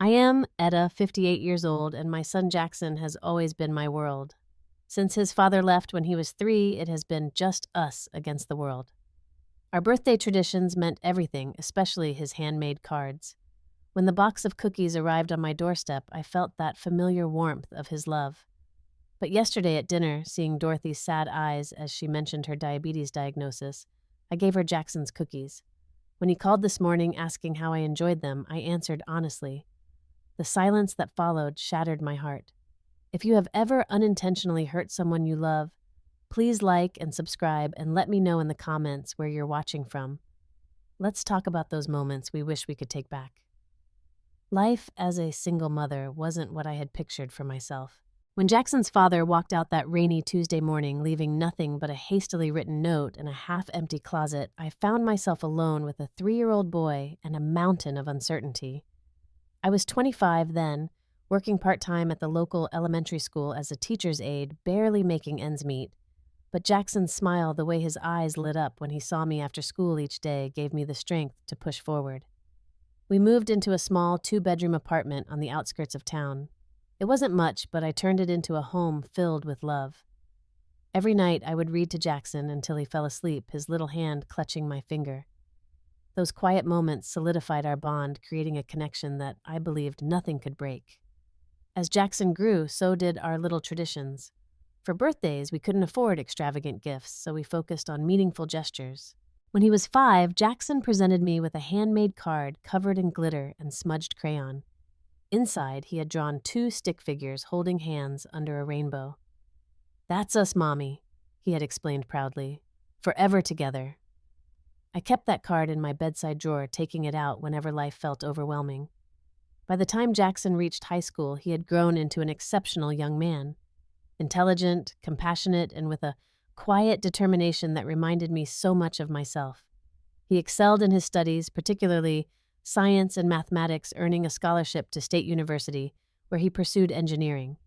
I am Etta, 58 years old, and my son Jackson has always been my world. Since his father left when he was 3, it has been just us against the world. Our birthday traditions meant everything, especially his handmade cards. When the box of cookies arrived on my doorstep, I felt that familiar warmth of his love. But yesterday at dinner, seeing Dorothy's sad eyes as she mentioned her diabetes diagnosis, I gave her Jackson's cookies. When he called this morning asking how I enjoyed them, I answered honestly. The silence that followed shattered my heart. If you have ever unintentionally hurt someone you love, please like and subscribe and let me know in the comments where you're watching from. Let's talk about those moments we wish we could take back. Life as a single mother wasn't what I had pictured for myself. When Jackson's father walked out that rainy Tuesday morning, leaving nothing but a hastily written note and a half-empty closet, I found myself alone with a 3-year-old boy and a mountain of uncertainty. I was 25 then, working part-time at the local elementary school as a teacher's aide, barely making ends meet. But Jackson's smile, the way his eyes lit up when he saw me after school each day, gave me the strength to push forward. We moved into a small 2-bedroom apartment on the outskirts of town. It wasn't much, but I turned it into a home filled with love. Every night I would read to Jackson until he fell asleep, his little hand clutching my finger. Those quiet moments solidified our bond, creating a connection that I believed nothing could break. As Jackson grew, so did our little traditions. For birthdays, we couldn't afford extravagant gifts, so we focused on meaningful gestures. When he was 5, Jackson presented me with a handmade card covered in glitter and smudged crayon. Inside, he had drawn 2 stick figures holding hands under a rainbow. "That's us, Mommy," he had explained proudly. "Forever together." I kept that card in my bedside drawer, taking it out whenever life felt overwhelming. By the time Jackson reached high school, he had grown into an exceptional young man. Intelligent, compassionate, and with a quiet determination that reminded me so much of myself. He excelled in his studies, particularly science and mathematics, earning a scholarship to State University, where he pursued engineering.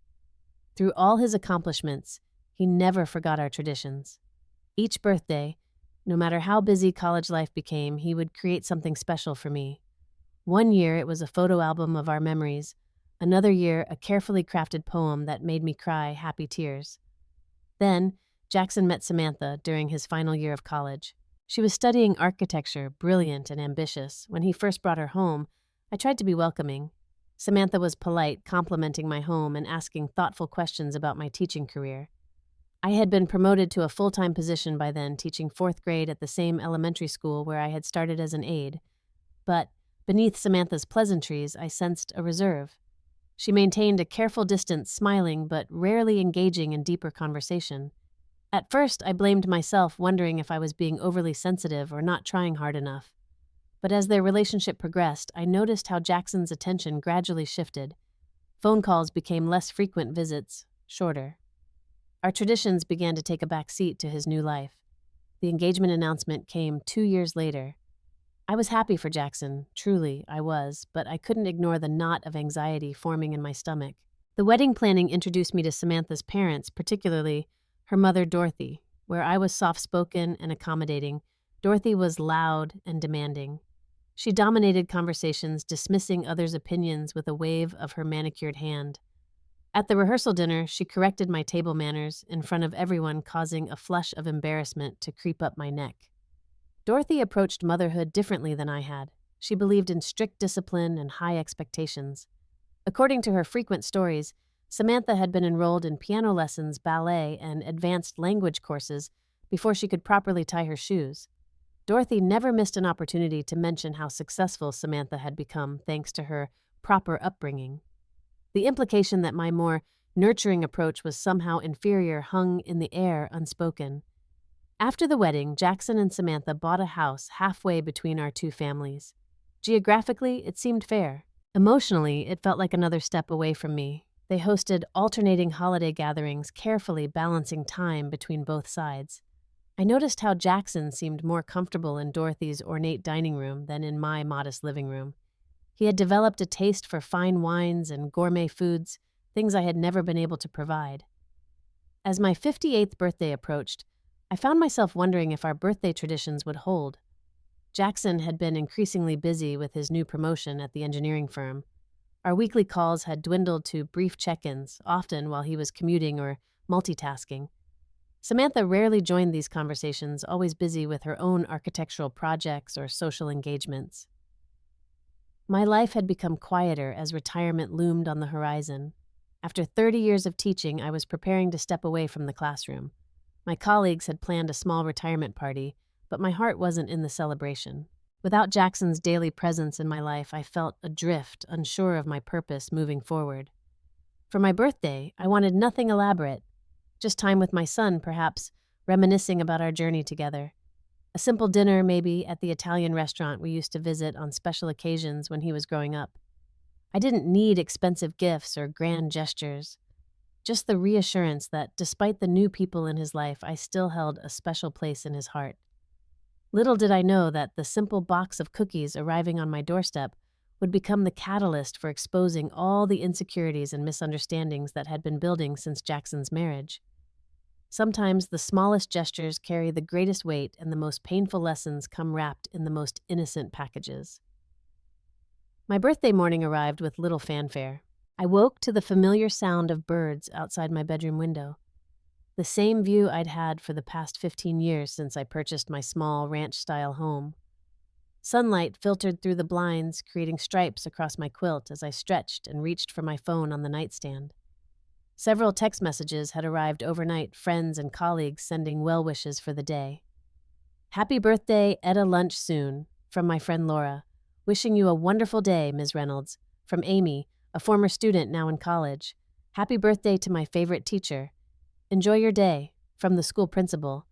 Through all his accomplishments, he never forgot our traditions. Each birthday, no matter how busy college life became, he would create something special for me. One year, it was a photo album of our memories. Another year, a carefully crafted poem that made me cry happy tears. Then, Jackson met Samantha during his final year of college. She was studying architecture, brilliant and ambitious. When he first brought her home, I tried to be welcoming. Samantha was polite, complimenting my home and asking thoughtful questions about my teaching career. I had been promoted to a full-time position by then, teaching 4th grade at the same elementary school where I had started as an aide. But beneath Samantha's pleasantries, I sensed a reserve. She maintained a careful distance, smiling but rarely engaging in deeper conversation. At first, I blamed myself, wondering if I was being overly sensitive or not trying hard enough. But as their relationship progressed, I noticed how Jackson's attention gradually shifted. Phone calls became less frequent, visits shorter. Our traditions began to take a back seat to his new life. The engagement announcement came 2 years later. I was happy for Jackson, truly I was, but I couldn't ignore the knot of anxiety forming in my stomach. The wedding planning introduced me to Samantha's parents, particularly her mother, Dorothy. Where I was soft-spoken and accommodating, Dorothy was loud and demanding. She dominated conversations, dismissing others' opinions with a wave of her manicured hand. At the rehearsal dinner, she corrected my table manners in front of everyone, causing a flush of embarrassment to creep up my neck. Dorothy approached motherhood differently than I had. She believed in strict discipline and high expectations. According to her frequent stories, Samantha had been enrolled in piano lessons, ballet, and advanced language courses before she could properly tie her shoes. Dorothy never missed an opportunity to mention how successful Samantha had become thanks to her proper upbringing. The implication that my more nurturing approach was somehow inferior hung in the air unspoken. After the wedding, Jackson and Samantha bought a house halfway between our 2 families. Geographically, it seemed fair. Emotionally, it felt like another step away from me. They hosted alternating holiday gatherings, carefully balancing time between both sides. I noticed how Jackson seemed more comfortable in Dorothy's ornate dining room than in my modest living room. He had developed a taste for fine wines and gourmet foods, things I had never been able to provide. As my 58th birthday approached, I found myself wondering if our birthday traditions would hold. Jackson had been increasingly busy with his new promotion at the engineering firm. Our weekly calls had dwindled to brief check-ins, often while he was commuting or multitasking. Samantha rarely joined these conversations, always busy with her own architectural projects or social engagements. My life had become quieter as retirement loomed on the horizon. After 30 years of teaching, I was preparing to step away from the classroom. My colleagues had planned a small retirement party, but my heart wasn't in the celebration. Without Jackson's daily presence in my life, I felt adrift, unsure of my purpose moving forward. For my birthday, I wanted nothing elaborate, just time with my son, perhaps, reminiscing about our journey together. A simple dinner, maybe, at the Italian restaurant we used to visit on special occasions when he was growing up. I didn't need expensive gifts or grand gestures, just the reassurance that despite the new people in his life, I still held a special place in his heart. Little did I know that the simple box of cookies arriving on my doorstep would become the catalyst for exposing all the insecurities and misunderstandings that had been building since Jackson's marriage. Sometimes the smallest gestures carry the greatest weight, and the most painful lessons come wrapped in the most innocent packages. My birthday morning arrived with little fanfare. I woke to the familiar sound of birds outside my bedroom window. The same view I'd had for the past 15 years since I purchased my small ranch-style home. Sunlight filtered through the blinds, creating stripes across my quilt as I stretched and reached for my phone on the nightstand. Several text messages had arrived overnight, friends and colleagues sending well wishes for the day. "Happy birthday, at a lunch soon," from my friend Laura. "Wishing you a wonderful day, Ms. Reynolds," from Amy, a former student now in college. "Happy birthday to my favorite teacher. Enjoy your day," from the school principal.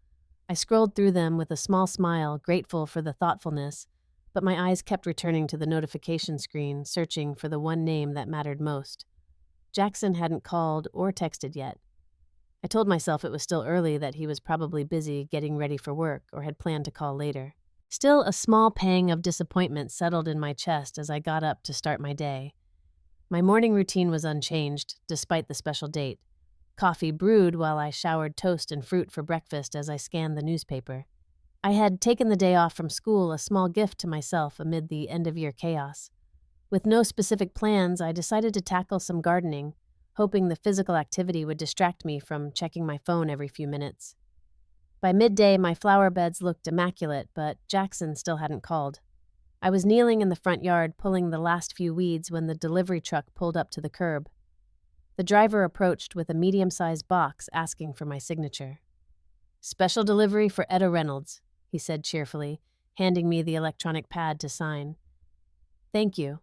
I scrolled through them with a small smile, grateful for the thoughtfulness, but my eyes kept returning to the notification screen, searching for the one name that mattered most. Jackson hadn't called or texted yet. I told myself it was still early, that he was probably busy getting ready for work or had planned to call later. Still, a small pang of disappointment settled in my chest as I got up to start my day. My morning routine was unchanged, despite the special date. Coffee brewed while I showered toast and fruit for breakfast as I scanned the newspaper. I had taken the day off from school, a small gift to myself amid the end-of-year chaos. With no specific plans, I decided to tackle some gardening, hoping the physical activity would distract me from checking my phone every few minutes. By midday, my flower beds looked immaculate, but Jackson still hadn't called. I was kneeling in the front yard, pulling the last few weeds when the delivery truck pulled up to the curb. The driver approached with a medium-sized box asking for my signature. "Special delivery for Etta Reynolds," he said cheerfully, handing me the electronic pad to sign. "Thank you,"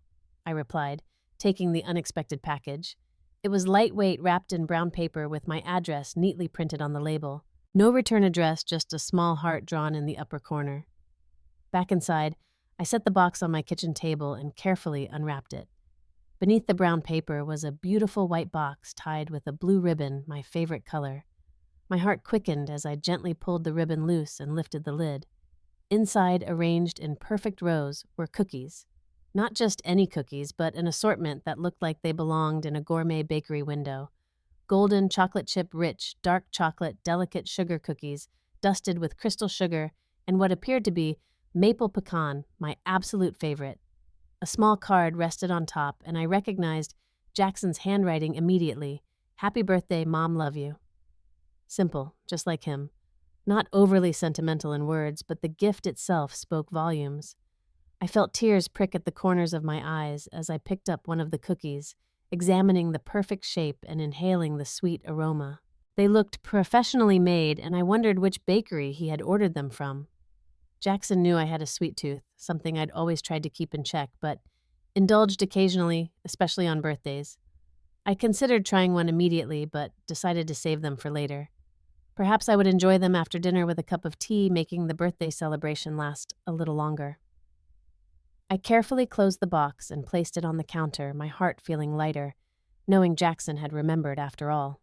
I replied, taking the unexpected package. It was lightweight, wrapped in brown paper with my address neatly printed on the label. No return address, just a small heart drawn in the upper corner. Back inside, I set the box on my kitchen table and carefully unwrapped it. Beneath the brown paper was a beautiful white box tied with a blue ribbon, my favorite color. My heart quickened as I gently pulled the ribbon loose and lifted the lid. Inside, arranged in perfect rows, were cookies. Not just any cookies, but an assortment that looked like they belonged in a gourmet bakery window. Golden chocolate chip rich, dark chocolate, delicate sugar cookies, dusted with crystal sugar, and what appeared to be maple pecan, my absolute favorite. A small card rested on top, and I recognized Jackson's handwriting immediately. "Happy birthday, Mom, love you." Simple, just like him. Not overly sentimental in words, but the gift itself spoke volumes. I felt tears prick at the corners of my eyes as I picked up one of the cookies, examining the perfect shape and inhaling the sweet aroma. They looked professionally made, and I wondered which bakery he had ordered them from. Jackson knew I had a sweet tooth, something I'd always tried to keep in check, but indulged occasionally, especially on birthdays. I considered trying one immediately, but decided to save them for later. Perhaps I would enjoy them after dinner with a cup of tea, making the birthday celebration last a little longer. I carefully closed the box and placed it on the counter, my heart feeling lighter, knowing Jackson had remembered after all.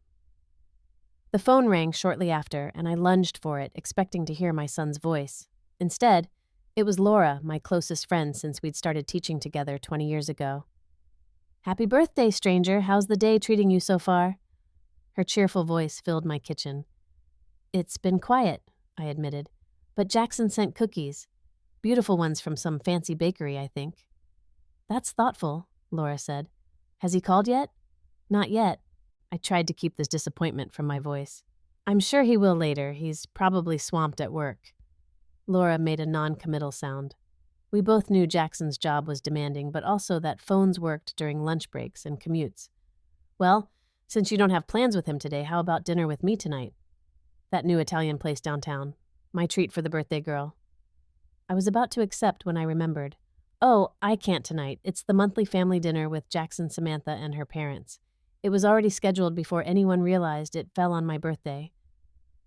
The phone rang shortly after, and I lunged for it, expecting to hear my son's voice. Instead, it was Laura, my closest friend since we'd started teaching together 20 years ago. "Happy birthday, stranger. How's the day treating you so far?" Her cheerful voice filled my kitchen. "It's been quiet," I admitted, "but Jackson sent cookies. Beautiful ones from some fancy bakery, I think." "That's thoughtful," Laura said. Has he called yet? Not yet. I tried to keep this disappointment from my voice. I'm sure he will later. He's probably swamped at work. Laura made a non-committal sound. We both knew Jackson's job was demanding, but also that phones worked during lunch breaks and commutes. Well, since you don't have plans with him today, how about dinner with me tonight? That new Italian place downtown. My treat for the birthday girl. I was about to accept when I remembered. Oh, I can't tonight. It's the monthly family dinner with Jackson, Samantha, and her parents. It was already scheduled before anyone realized it fell on my birthday.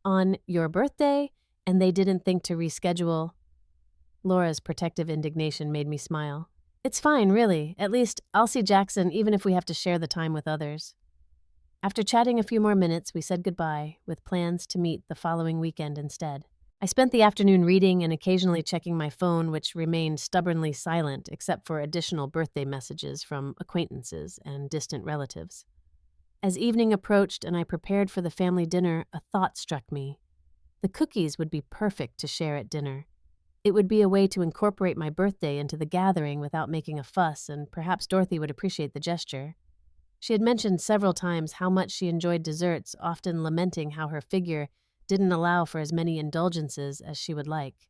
On your birthday? And they didn't think to reschedule? Laura's protective indignation made me smile. It's fine, really. At least I'll see Jackson even if we have to share the time with others. After chatting a few more minutes, we said goodbye, with plans to meet the following weekend instead. I spent the afternoon reading and occasionally checking my phone, which remained stubbornly silent except for additional birthday messages from acquaintances and distant relatives. As evening approached and I prepared for the family dinner, a thought struck me. The cookies would be perfect to share at dinner. It would be a way to incorporate my birthday into the gathering without making a fuss, and perhaps Dorothy would appreciate the gesture. She had mentioned several times how much she enjoyed desserts, often lamenting how her figure didn't allow for as many indulgences as she would like.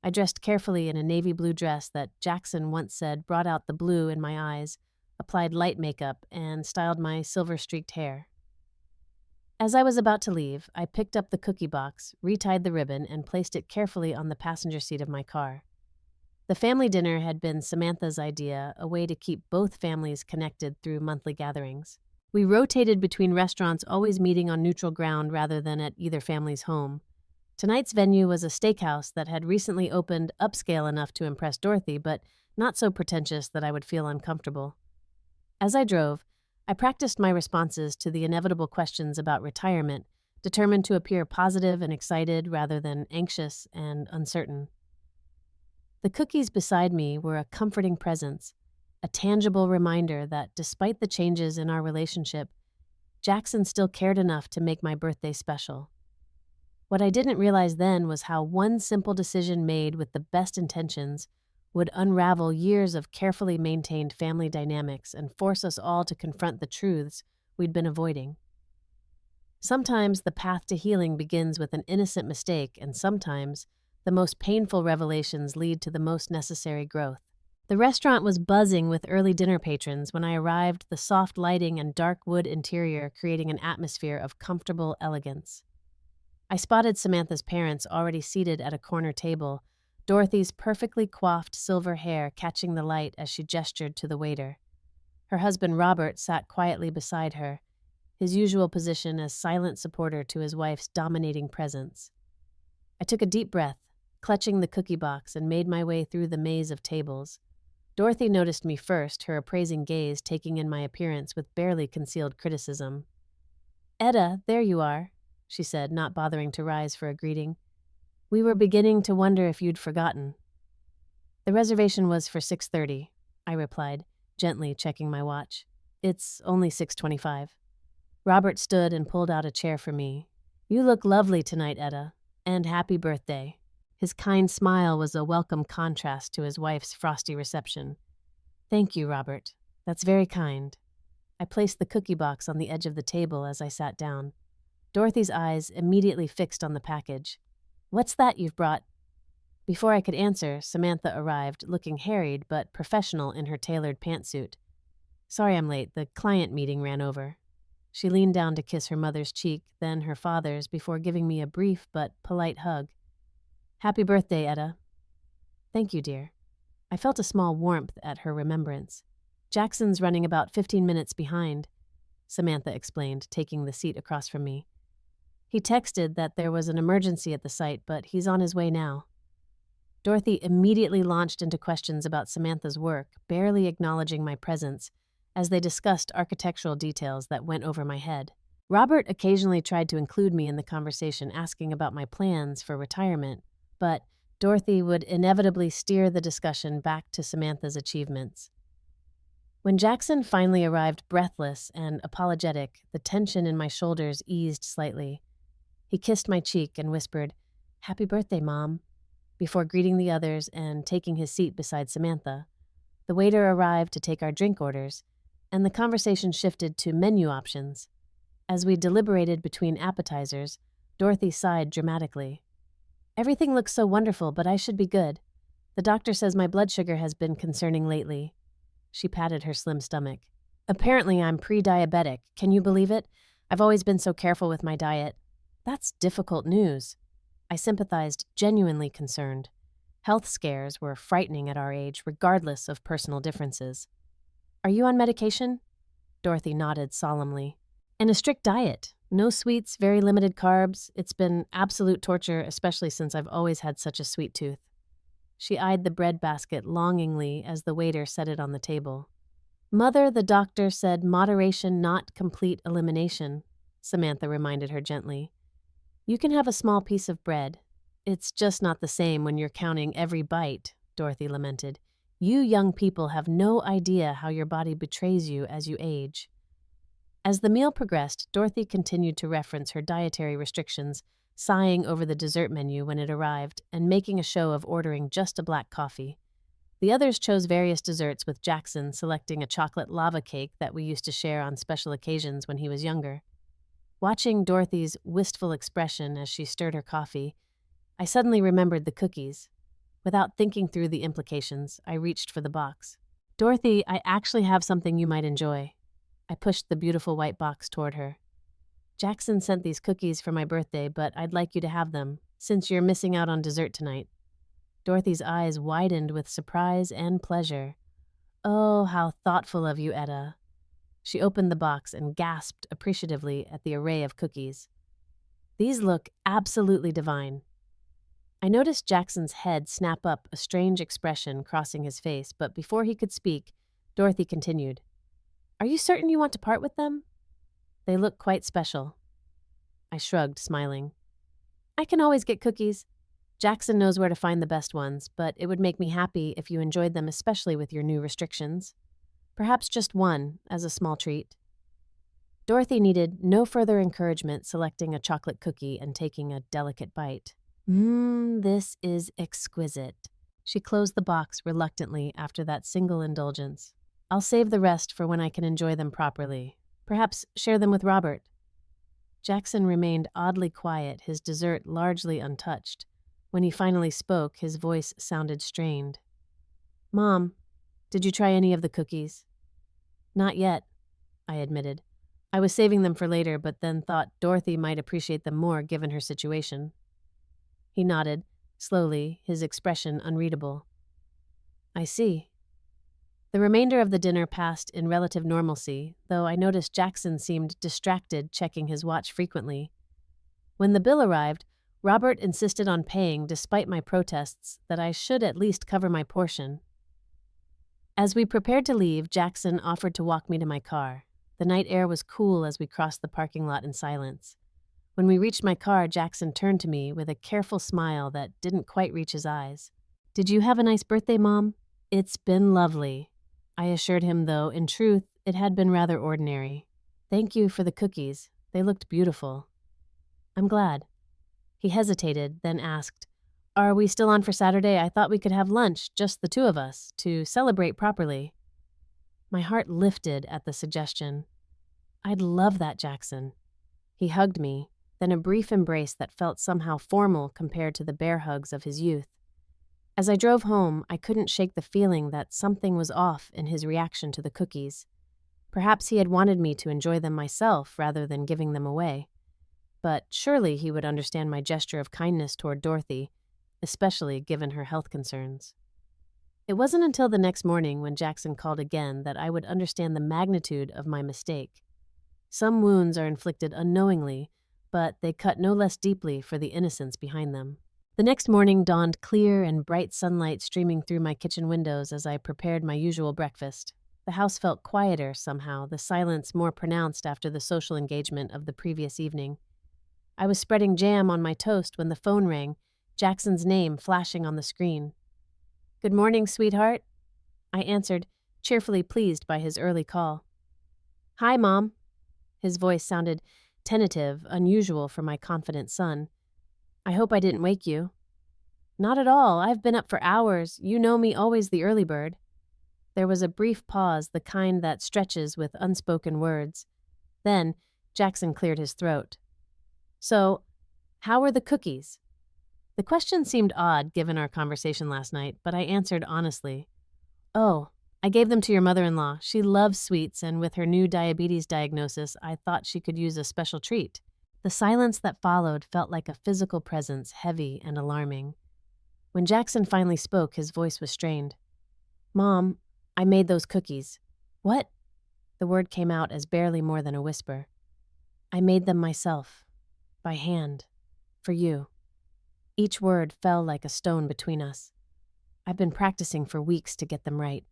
I dressed carefully in a navy blue dress that Jackson once said brought out the blue in my eyes, applied light makeup, and styled my silver-streaked hair. As I was about to leave, I picked up the cookie box, retied the ribbon, and placed it carefully on the passenger seat of my car. The family dinner had been Samantha's idea, a way to keep both families connected through monthly gatherings. We rotated between restaurants, always meeting on neutral ground rather than at either family's home. Tonight's venue was a steakhouse that had recently opened, upscale enough to impress Dorothy, but not so pretentious that I would feel uncomfortable. As I drove, I practiced my responses to the inevitable questions about retirement, determined to appear positive and excited rather than anxious and uncertain. The cookies beside me were a comforting presence, a tangible reminder that despite the changes in our relationship, Jackson still cared enough to make my birthday special. What I didn't realize then was how one simple decision made with the best intentions would unravel years of carefully maintained family dynamics and force us all to confront the truths we'd been avoiding. Sometimes the path to healing begins with an innocent mistake, and sometimes the most painful revelations lead to the most necessary growth. The restaurant was buzzing with early dinner patrons when I arrived, the soft lighting and dark wood interior creating an atmosphere of comfortable elegance. I spotted Samantha's parents already seated at a corner table, Dorothy's perfectly coiffed silver hair catching the light as she gestured to the waiter. Her husband Robert sat quietly beside her, his usual position as silent supporter to his wife's dominating presence. I took a deep breath, clutching the cookie box, and made my way through the maze of tables. Dorothy noticed me first, her appraising gaze taking in my appearance with barely concealed criticism. "Etta, there you are," she said, not bothering to rise for a greeting. "We were beginning to wonder if you'd forgotten." "The reservation was for 6:30, I replied, gently checking my watch. "It's only 6:25. Robert stood and pulled out a chair for me. "You look lovely tonight, Etta, and happy birthday." His kind smile was a welcome contrast to his wife's frosty reception. "Thank you, Robert. That's very kind." I placed the cookie box on the edge of the table as I sat down. Dorothy's eyes immediately fixed on the package. "What's that you've brought?" Before I could answer, Samantha arrived, looking harried but professional in her tailored pantsuit. "Sorry I'm late, the client meeting ran over." She leaned down to kiss her mother's cheek, then her father's, before giving me a brief but polite hug. "Happy birthday, Etta." "Thank you, dear." I felt a small warmth at her remembrance. "Jackson's running about 15 minutes behind," Samantha explained, taking the seat across from me. "He texted that there was an emergency at the site, but he's on his way now." Dorothy immediately launched into questions about Samantha's work, barely acknowledging my presence, as they discussed architectural details that went over my head. Robert occasionally tried to include me in the conversation, asking about my plans for retirement, but Dorothy would inevitably steer the discussion back to Samantha's achievements. When Jackson finally arrived breathless and apologetic, the tension in my shoulders eased slightly. He kissed my cheek and whispered, "Happy birthday, Mom," before greeting the others and taking his seat beside Samantha. The waiter arrived to take our drink orders. and the conversation shifted to menu options. As we deliberated between appetizers, Dorothy sighed dramatically. Everything looks so wonderful, but I should be good. The doctor says my blood sugar has been concerning lately. She patted her slim stomach. Apparently, I'm pre-diabetic. Can you believe it? I've always been so careful with my diet. That's difficult news. I sympathized, genuinely concerned. Health scares were frightening at our age, regardless of personal differences. Are you on medication? Dorothy nodded solemnly. And a strict diet. No sweets, very limited carbs. It's been absolute torture, especially since I've always had such a sweet tooth. She eyed the bread basket longingly as the waiter set it on the table. Mother, the doctor said moderation, not complete elimination, Samantha reminded her gently. You can have a small piece of bread. It's just not the same when you're counting every bite, Dorothy lamented. You young people have no idea how your body betrays you as you age. As the meal progressed, Dorothy continued to reference her dietary restrictions, sighing over the dessert menu when it arrived and making a show of ordering just a black coffee. The others chose various desserts, with Jackson selecting a chocolate lava cake that we used to share on special occasions when he was younger. Watching Dorothy's wistful expression as she stirred her coffee, I suddenly remembered the cookies. Without thinking through the implications, I reached for the box. Dorothy, I actually have something you might enjoy. I pushed the beautiful white box toward her. Jackson sent these cookies for my birthday, but I'd like you to have them, since you're missing out on dessert tonight. Dorothy's eyes widened with surprise and pleasure. Oh, how thoughtful of you, Etta. She opened the box and gasped appreciatively at the array of cookies. These look absolutely divine. I noticed Jackson's head snap up, a strange expression crossing his face, but before he could speak, Dorothy continued. Are you certain you want to part with them? They look quite special. I shrugged, smiling. I can always get cookies. Jackson knows where to find the best ones, but it would make me happy if you enjoyed them, especially with your new restrictions. Perhaps just one, as a small treat. Dorothy needed no further encouragement, selecting a chocolate cookie and taking a delicate bite. This is exquisite. She closed the box reluctantly after that single indulgence. I'll save the rest for when I can enjoy them properly. Perhaps share them with Robert. Jackson remained oddly quiet, his dessert largely untouched. When he finally spoke, his voice sounded strained. Mom, did you try any of the cookies? Not yet, I admitted. I was saving them for later, but then thought Dorothy might appreciate them more given her situation. He nodded, slowly, his expression unreadable. I see. The remainder of the dinner passed in relative normalcy, though I noticed Jackson seemed distracted, checking his watch frequently. When the bill arrived, Robert insisted on paying despite my protests that I should at least cover my portion. As we prepared to leave, Jackson offered to walk me to my car. The night air was cool as we crossed the parking lot in silence. When we reached my car, Jackson turned to me with a careful smile that didn't quite reach his eyes. Did you have a nice birthday, Mom? It's been lovely. I assured him, though, in truth, it had been rather ordinary. Thank you for the cookies. They looked beautiful. I'm glad. He hesitated, then asked, Are we still on for Saturday? I thought we could have lunch, just the two of us, to celebrate properly. My heart lifted at the suggestion. I'd love that, Jackson. He hugged me, then a brief embrace that felt somehow formal compared to the bear hugs of his youth. As I drove home, I couldn't shake the feeling that something was off in his reaction to the cookies. Perhaps he had wanted me to enjoy them myself rather than giving them away. But surely he would understand my gesture of kindness toward Dorothy, especially given her health concerns. It wasn't until the next morning when Jackson called again that I would understand the magnitude of my mistake. Some wounds are inflicted unknowingly, but they cut no less deeply for the innocence behind them. The next morning dawned clear and bright sunlight streaming through my kitchen windows as I prepared my usual breakfast. The house felt quieter somehow, the silence more pronounced after the social engagement of the previous evening. I was spreading jam on my toast when the phone rang, Jackson's name flashing on the screen. Good morning, sweetheart. I answered, cheerfully pleased by his early call. Hi, Mom. His voice sounded tentative, unusual for my confident son. I hope I didn't wake you. Not at all. I've been up for hours. You know me, always the early bird. There was a brief pause, the kind that stretches with unspoken words. Then, Jackson cleared his throat. So, how were the cookies? The question seemed odd given our conversation last night, but I answered honestly. Oh, I gave them to your mother-in-law. She loves sweets, and with her new diabetes diagnosis, I thought she could use a special treat. The silence that followed felt like a physical presence, heavy and alarming. When Jackson finally spoke, his voice was strained. Mom, I made those cookies. What? The word came out as barely more than a whisper. I made them myself, by hand, for you. Each word fell like a stone between us. I've been practicing for weeks to get them right.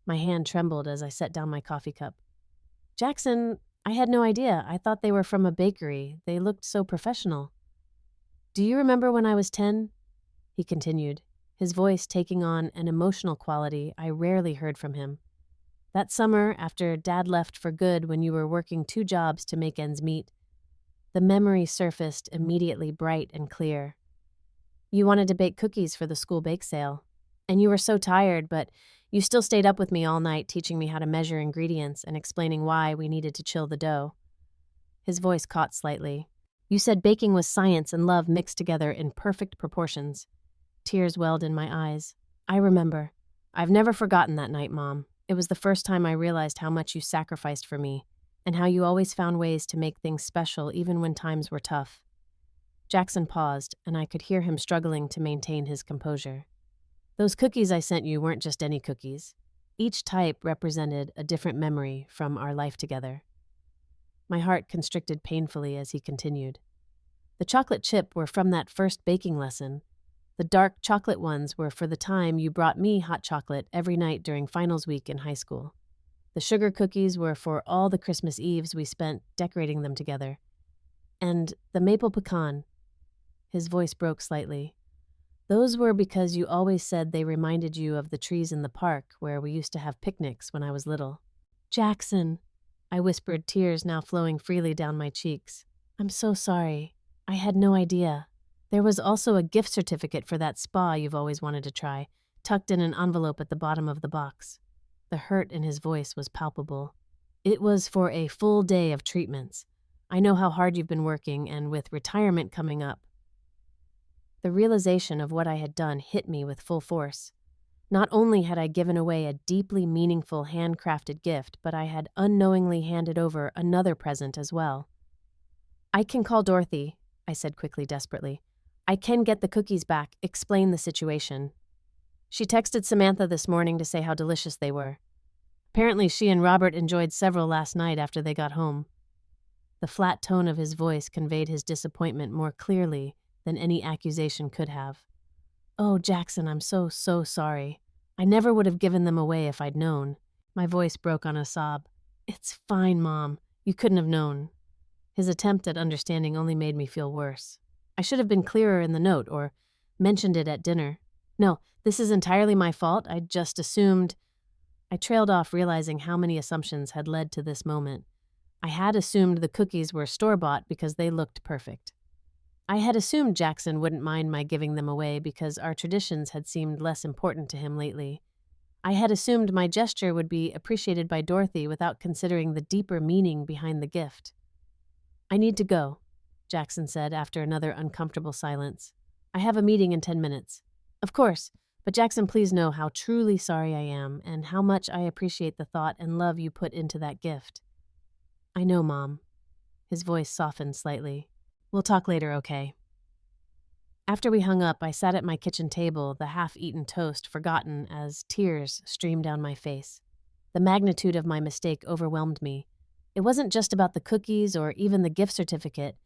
My hand trembled as I set down my coffee cup. Jackson, I had no idea. I thought they were from a bakery. They looked so professional. Do you remember when I was 10? He continued, his voice taking on an emotional quality I rarely heard from him. That summer, after Dad left for good when you were working 2 jobs to make ends meet, the memory surfaced immediately bright and clear. You wanted to bake cookies for the school bake sale, and you were so tired, but you still stayed up with me all night teaching me how to measure ingredients and explaining why we needed to chill the dough. His voice caught slightly. You said baking was science and love mixed together in perfect proportions. Tears welled in my eyes. I remember. I've never forgotten that night, Mom. It was the first time I realized how much you sacrificed for me, and how you always found ways to make things special even when times were tough. Jackson paused, and I could hear him struggling to maintain his composure. Those cookies I sent you weren't just any cookies. Each type represented a different memory from our life together. My heart constricted painfully as he continued. The chocolate chip were from that first baking lesson. The dark chocolate ones were for the time you brought me hot chocolate every night during finals week in high school. The sugar cookies were for all the Christmas Eves we spent decorating them together. And the maple pecan. His voice broke slightly. Those were because you always said they reminded you of the trees in the park where we used to have picnics when I was little. Jackson, I whispered, tears now flowing freely down my cheeks. I'm so sorry. I had no idea. There was also a gift certificate for that spa you've always wanted to try, tucked in an envelope at the bottom of the box. The hurt in his voice was palpable. It was for a full day of treatments. I know how hard you've been working, and with retirement coming up. The realization of what I had done hit me with full force. Not only had I given away a deeply meaningful handcrafted gift, but I had unknowingly handed over another present as well. I can call Dorothy, I said quickly, desperately. I can get the cookies back, explain the situation. She texted Samantha this morning to say how delicious they were. Apparently she and Robert enjoyed several last night after they got home. The flat tone of his voice conveyed his disappointment more clearly than any accusation could have. Oh, Jackson, I'm so sorry. I never would have given them away if I'd known. My voice broke on a sob. It's fine, Mom. You couldn't have known. His attempt at understanding only made me feel worse. I should have been clearer in the note or mentioned it at dinner. No, this is entirely my fault. I just assumed. I trailed off, realizing how many assumptions had led to this moment. I had assumed the cookies were store-bought because they looked perfect. I had assumed Jackson wouldn't mind my giving them away because our traditions had seemed less important to him lately. I had assumed my gesture would be appreciated by Dorothy without considering the deeper meaning behind the gift. I need to go, Jackson said after another uncomfortable silence. I have a meeting in 10 minutes. Of course, but Jackson, please know how truly sorry I am and how much I appreciate the thought and love you put into that gift. I know, Mom. His voice softened slightly. We'll talk later, okay? After we hung up, I sat at my kitchen table, the half-eaten toast forgotten as tears streamed down my face. The magnitude of my mistake overwhelmed me. It wasn't just about the cookies or even the gift certificate.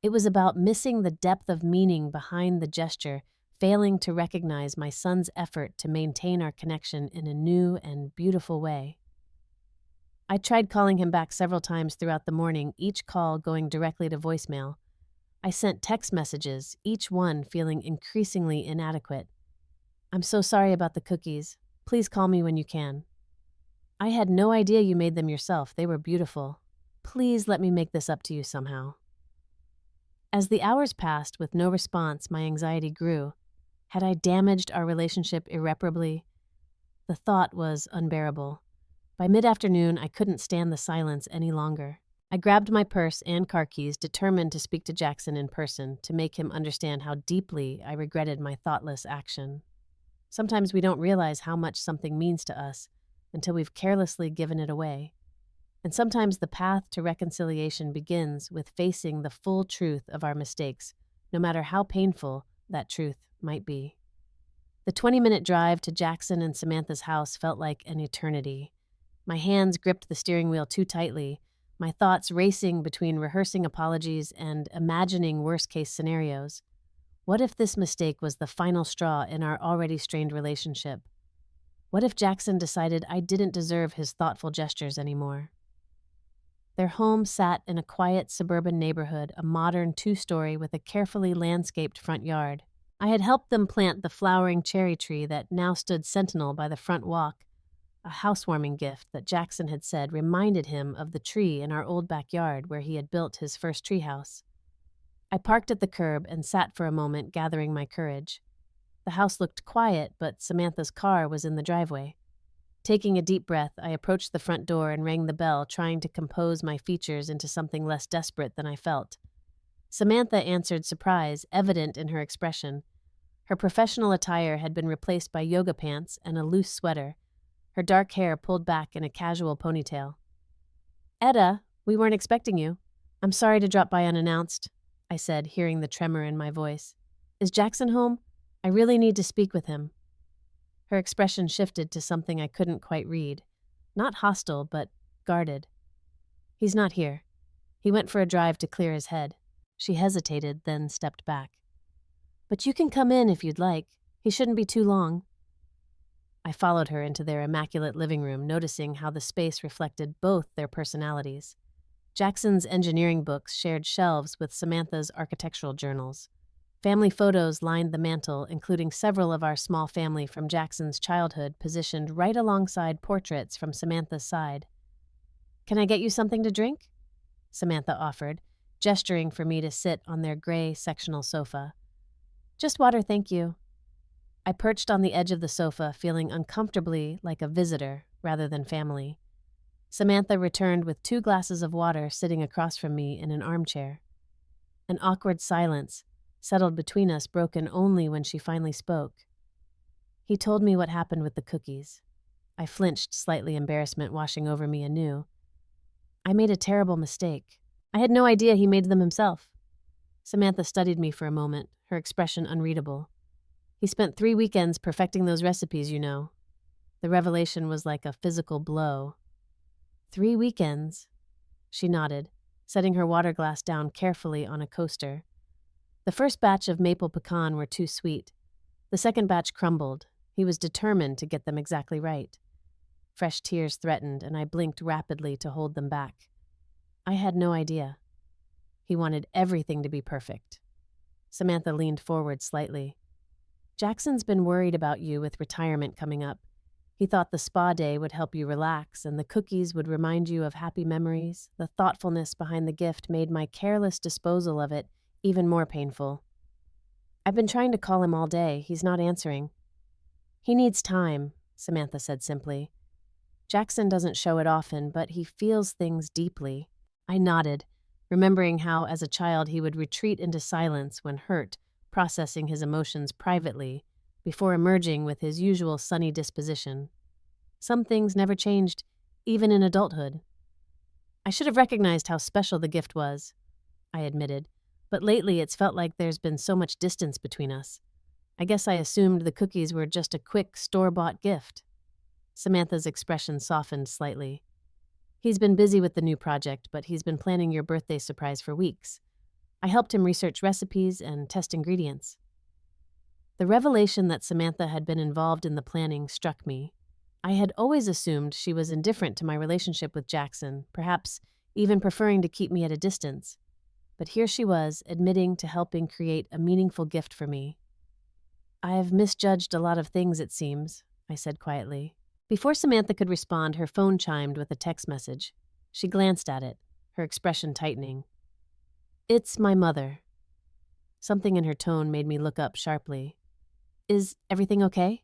It was about missing the depth of meaning behind the gesture, failing to recognize my son's effort to maintain our connection in a new and beautiful way. I tried calling him back several times throughout the morning, each call going directly to voicemail. I sent text messages, each one feeling increasingly inadequate. I'm so sorry about the cookies. Please call me when you can. I had no idea you made them yourself. They were beautiful. Please let me make this up to you somehow. As the hours passed with no response, my anxiety grew. Had I damaged our relationship irreparably? The thought was unbearable. By mid-afternoon, I couldn't stand the silence any longer. I grabbed my purse and car keys, determined to speak to Jackson in person, to make him understand how deeply I regretted my thoughtless action. Sometimes we don't realize how much something means to us until we've carelessly given it away. And sometimes the path to reconciliation begins with facing the full truth of our mistakes, no matter how painful that truth might be. The 20-minute drive to Jackson and Samantha's house felt like an eternity. My hands gripped the steering wheel too tightly, my thoughts racing between rehearsing apologies and imagining worst-case scenarios. What if this mistake was the final straw in our already strained relationship? What if Jackson decided I didn't deserve his thoughtful gestures anymore? Their home sat in a quiet suburban neighborhood, a modern two-story with a carefully landscaped front yard. I had helped them plant the flowering cherry tree that now stood sentinel by the front walk, a housewarming gift that Jackson had said reminded him of the tree in our old backyard where he had built his first treehouse. I parked at the curb and sat for a moment, gathering my courage. The house looked quiet, but Samantha's car was in the driveway. Taking a deep breath, I approached the front door and rang the bell, trying to compose my features into something less desperate than I felt. Samantha answered, surprise evident in her expression. Her professional attire had been replaced by yoga pants and a loose sweater, her dark hair pulled back in a casual ponytail. "Etta, we weren't expecting you. I'm sorry to drop by unannounced," I said, hearing the tremor in my voice. "Is Jackson home? I really need to speak with him." Her expression shifted to something I couldn't quite read. Not hostile, but guarded. "He's not here. He went for a drive to clear his head." She hesitated, then stepped back. "But you can come in if you'd like. He shouldn't be too long." I followed her into their immaculate living room, noticing how the space reflected both their personalities. Jackson's engineering books shared shelves with Samantha's architectural journals. Family photos lined the mantel, including several of our small family from Jackson's childhood positioned right alongside portraits from Samantha's side. "Can I get you something to drink?" Samantha offered, gesturing for me to sit on their gray sectional sofa. "Just water, thank you." I perched on the edge of the sofa, feeling uncomfortably like a visitor rather than family. Samantha returned with 2 glasses of water sitting across from me in an armchair. An awkward silence settled between us, broken only when she finally spoke. "He told me what happened with the cookies." I flinched, slightly embarrassment washing over me anew. "I made a terrible mistake. I had no idea he made them himself." Samantha studied me for a moment, her expression unreadable. "He spent 3 weekends perfecting those recipes, you know." The revelation was like a physical blow. 3 weekends? She nodded, setting her water glass down carefully on a coaster. The first batch of maple pecan were too sweet. The second batch crumbled. He was determined to get them exactly right. Fresh tears threatened, and I blinked rapidly to hold them back. I had no idea. He wanted everything to be perfect. Samantha leaned forward slightly. "Jackson's been worried about you with retirement coming up. He thought the spa day would help you relax, and the cookies would remind you of happy memories. The thoughtfulness behind the gift made my careless disposal of it even more painful. I've been trying to call him all day. He's not answering." "He needs time," Samantha said simply. "Jackson doesn't show it often, but he feels things deeply." I nodded, remembering how, as a child, he would retreat into silence when hurt, processing his emotions privately, before emerging with his usual sunny disposition. Some things never changed, even in adulthood. "I should have recognized how special the gift was," I admitted, "but lately it's felt like there's been so much distance between us. I guess I assumed the cookies were just a quick, store-bought gift." Samantha's expression softened slightly. "He's been busy with the new project, but he's been planning your birthday surprise for weeks. I helped him research recipes and test ingredients." The revelation that Samantha had been involved in the planning struck me. I had always assumed she was indifferent to my relationship with Jackson, perhaps even preferring to keep me at a distance. But here she was, admitting to helping create a meaningful gift for me. "I've misjudged a lot of things, it seems," I said quietly. Before Samantha could respond, her phone chimed with a text message. She glanced at it, her expression tightening. "It's my mother." Something in her tone made me look up sharply. "Is everything okay?"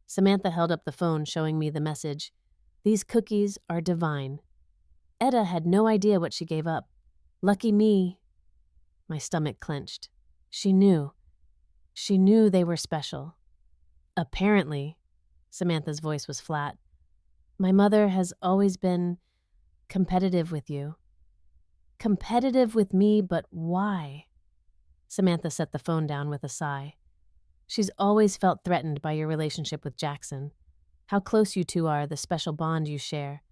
Samantha held up the phone, showing me the message, "These cookies are divine." Etta had no idea what she gave up. Lucky me. My stomach clenched. She knew. She knew they were special. Apparently. Samantha's voice was flat. My mother has always been competitive with you. Competitive with me, but why? Samantha set the phone down with a sigh. She's always felt threatened by your relationship with Jackson. How close you two are, the special bond you share.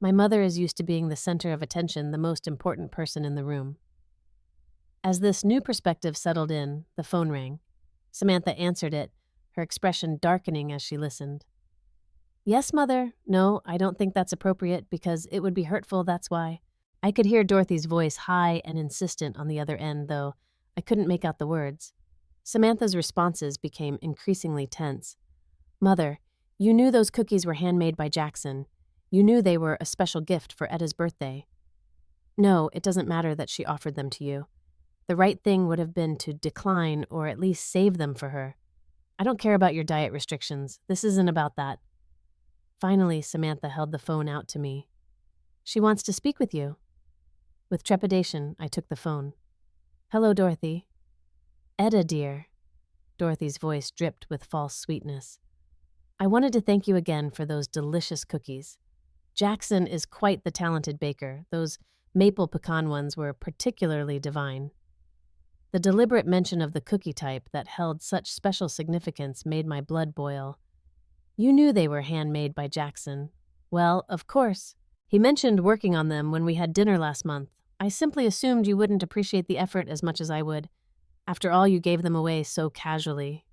My mother is used to being the center of attention, the most important person in the room. As this new perspective settled in, the phone rang. Samantha answered it, her expression darkening as she listened. Yes, Mother. No, I don't think that's appropriate because it would be hurtful, that's why. I could hear Dorothy's voice high and insistent on the other end, though I couldn't make out the words. Samantha's responses became increasingly tense. Mother, you knew those cookies were handmade by Jackson. You knew they were a special gift for Etta's birthday. No, it doesn't matter that she offered them to you. The right thing would have been to decline or at least save them for her. I don't care about your diet restrictions. This isn't about that. Finally, Samantha held the phone out to me. She wants to speak with you. With trepidation, I took the phone. Hello, Dorothy. Etta, dear. Dorothy's voice dripped with false sweetness. I wanted to thank you again for those delicious cookies. Jackson is quite the talented baker. Those maple pecan ones were particularly divine. The deliberate mention of the cookie type that held such special significance made my blood boil. You knew they were handmade by Jackson. Well, of course. He mentioned working on them when we had dinner last month. I simply assumed you wouldn't appreciate the effort as much as I would. After all, you gave them away so casually.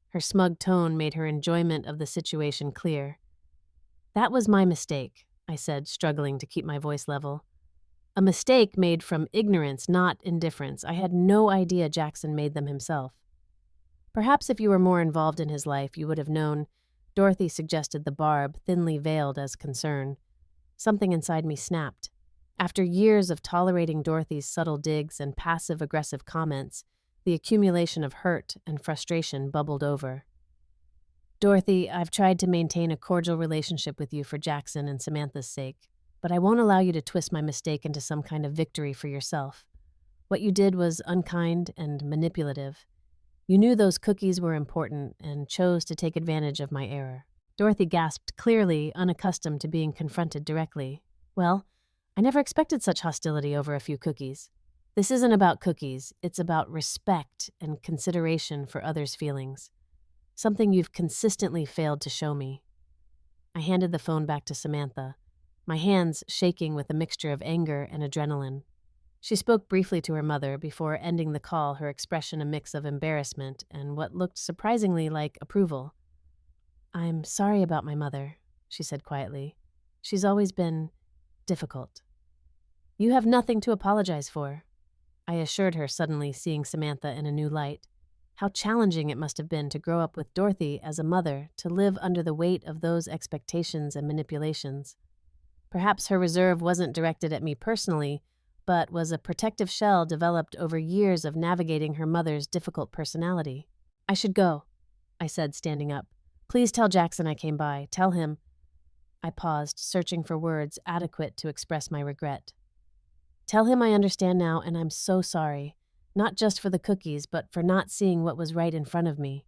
Her smug tone made her enjoyment of the situation clear. That was my mistake, I said, struggling to keep my voice level. A mistake made from ignorance, not indifference. I had no idea Jackson made them himself. Perhaps if you were more involved in his life, you would have known. Dorothy suggested the barb, thinly veiled as concern. Something inside me snapped. After years of tolerating Dorothy's subtle digs and passive-aggressive comments, the accumulation of hurt and frustration bubbled over. Dorothy, I've tried to maintain a cordial relationship with you for Jackson and Samantha's sake, but I won't allow you to twist my mistake into some kind of victory for yourself. What you did was unkind and manipulative. You knew those cookies were important and chose to take advantage of my error. Dorothy gasped, clearly unaccustomed to being confronted directly. Well, I never expected such hostility over a few cookies. This isn't about cookies, it's about respect and consideration for others' feelings. Something you've consistently failed to show me. I handed the phone back to Samantha, my hands shaking with a mixture of anger and adrenaline. She spoke briefly to her mother before ending the call, her expression a mix of embarrassment and what looked surprisingly like approval. I'm sorry about my mother, she said quietly. She's always been difficult. You have nothing to apologize for, I assured her, suddenly seeing Samantha in a new light. How challenging it must have been to grow up with Dorothy as a mother, to live under the weight of those expectations and manipulations. Perhaps her reserve wasn't directed at me personally, but was a protective shell developed over years of navigating her mother's difficult personality. I should go, I said, standing up. Please tell Jackson I came by. Tell him. I paused, searching for words adequate to express my regret. Tell him I understand now, and I'm so sorry. Not just for the cookies, but for not seeing what was right in front of me.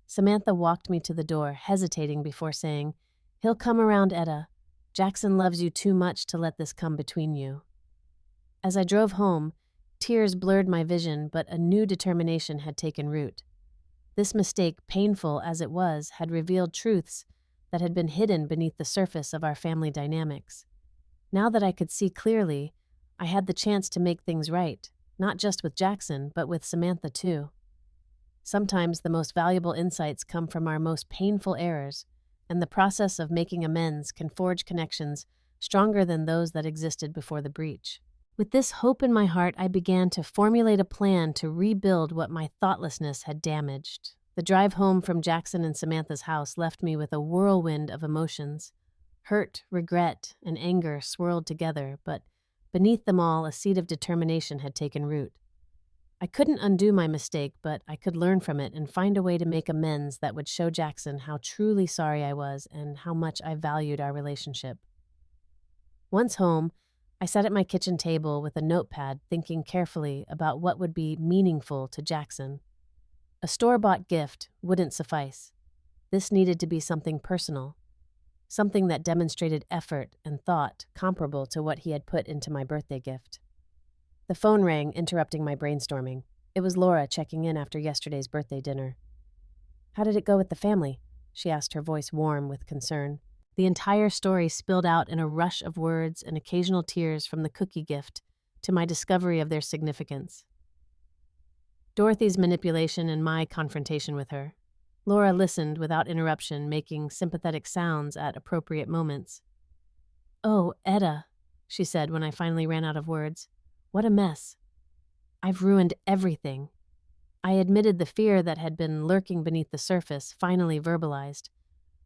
Samantha walked me to the door, hesitating before saying, He'll come around, Etta. Jackson loves you too much to let this come between you. As I drove home, tears blurred my vision, but a new determination had taken root. This mistake, painful as it was, had revealed truths that had been hidden beneath the surface of our family dynamics. Now that I could see clearly, I had the chance to make things right, not just with Jackson, but with Samantha too. Sometimes the most valuable insights come from our most painful errors, and the process of making amends can forge connections stronger than those that existed before the breach. With this hope in my heart, I began to formulate a plan to rebuild what my thoughtlessness had damaged. The drive home from Jackson and Samantha's house left me with a whirlwind of emotions. Hurt, regret, and anger swirled together, but beneath them all, a seed of determination had taken root. I couldn't undo my mistake, but I could learn from it and find a way to make amends that would show Jackson how truly sorry I was and how much I valued our relationship. Once home, I sat at my kitchen table with a notepad thinking carefully about what would be meaningful to Jackson. A store-bought gift wouldn't suffice. This needed to be something personal, something that demonstrated effort and thought comparable to what he had put into my birthday gift. The phone rang, interrupting my brainstorming. It was Laura checking in after yesterday's birthday dinner. "How did it go with the family?" she asked, her voice warm with concern. The entire story spilled out in a rush of words and occasional tears, from the cookie gift to my discovery of their significance. Dorothy's manipulation and my confrontation with her. Laura listened without interruption, making sympathetic sounds at appropriate moments. "Oh, Etta," she said when I finally ran out of words. "What a mess. I've ruined everything." I admitted the fear that had been lurking beneath the surface, finally verbalized.